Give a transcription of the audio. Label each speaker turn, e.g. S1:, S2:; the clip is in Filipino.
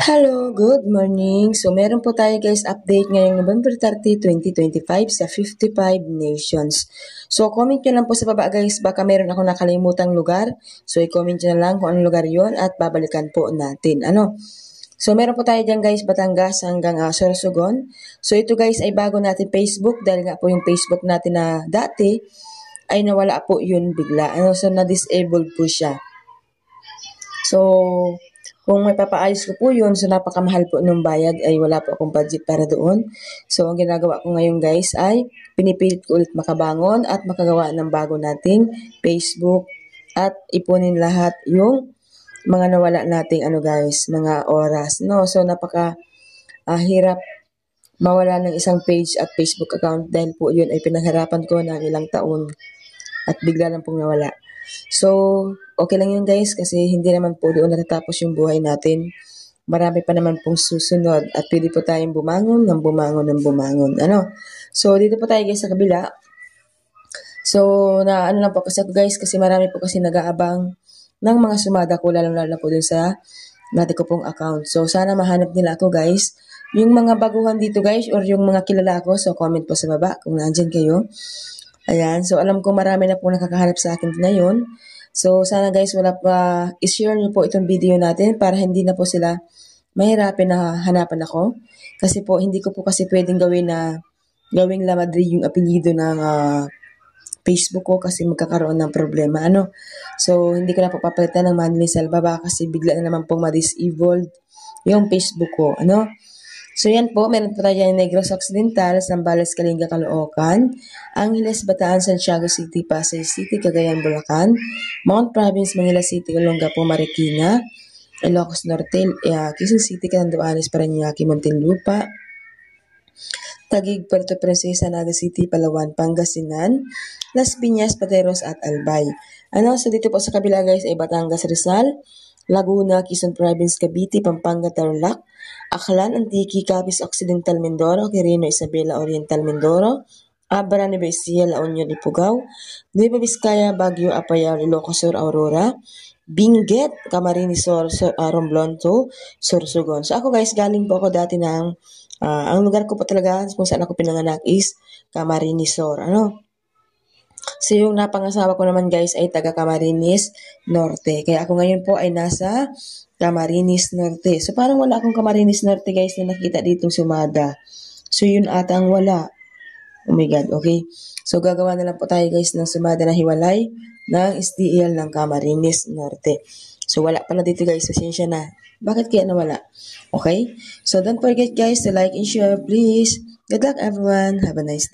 S1: Hello, good morning. So, meron po tayo guys update ngayong November 30, 2025 sa 55 nations. So, comment nyo lang po sa baba guys, baka meron akong nakalimutang lugar. So, i-comment nyo na lang kung anong lugar yon at babalikan po natin. So, meron po tayo dyan guys, Batangas hanggang Sorsogon. So, ito guys ay bago natin Facebook dahil nga po yung Facebook natin na dati ay nawala po yun bigla. So, na-disable po siya. So, kung may papaayos ko po yun, so napakamahal po nung bayad ay wala po akong budget para doon. So, ang ginagawa ko ngayon guys ay pinipilit ko ulit makabangon at makagawa ng bago nating Facebook at ipunin lahat yung mga nawala nating guys, mga oras. No? So, hirap mawala ng isang page at Facebook account dahil po yun ay pinagharapan ko ng ilang taon at bigla lang pong nawala. So, okay lang yun guys kasi hindi naman po doon natatapos yung buhay natin. Marami pa naman pong susunod at pwede po tayong bumangon ng bumangon ng bumangon. So, dito po tayo guys sa kabila. So, lang po kasi ako guys kasi marami po kasi nag-aabang ng mga sumada ko lalo po dun sa dati ko pong account. So, sana mahanap nila ako guys. Yung mga baguhan dito guys or yung mga kilala ko, so comment po sa baba kung nandyan kayo. Ayan, so alam ko marami na po nakakahanap sa akin ngayon. So sana guys wala pa, i-share niyo po itong video natin para hindi na po sila mahirapin na hanapan ako. Kasi po hindi ko po kasi pwedeng gawing Lamadrid yung apelyido ng Facebook ko kasi magkakaroon ng problema. So hindi ko na po papalitan ng Manly Salva baka kasi bigla na naman pong ma-disable yung Facebook ko. So yan po, meron po tayo yung Negros Occidental, Zambales, Kalinga, Caloocan, Angeles, Bataan, Santiago City, Pasay City, Cagayan, Bulacan, Mount Province, Manila City, Olongapo, Marikina, Ilocos Norte, Quezon City, Catanduanes, Parañaque, Muntinlupa, Taguig, Puerto Princesa, Naga City, Palawan, Pangasinan, Las Piñas, Pateros, at Albay. So dito po sa kabila guys ay Batangas, Rizal, Laguna, Quezon Province, Cavite, Pampanga, Tarlac, Aklan, Antique, Capiz Occidental, Mindoro, Quirino, Isabela, Oriental, Mindoro, Abra, Nueva Ecija, La Union, Ifugao, Nueva Vizcaya, Baguio, Apayao, Ilocos Sur, Aurora, Benguet, Camarines Sur, Romblon to Sorsogon. So ako guys, galing po ako dati ng, ang lugar ko po talaga kung saan ako pinanganak is Camarines Sur. So yung napangasawa ko naman guys ay taga Camarines Norte. Kaya ako ngayon po ay nasa Camarines Norte. So parang wala akong Camarines Norte guys na nakita ditong sumada. So yun ata ang wala. Oh my God, okay. So gagawa na lang po tayo guys ng sumada na hiwalay ng SDL ng Camarines Norte. So wala pala dito guys, pasensya na. Bakit kaya nawala? Okay? So don't forget guys to like and share please. Good luck everyone. Have a nice day.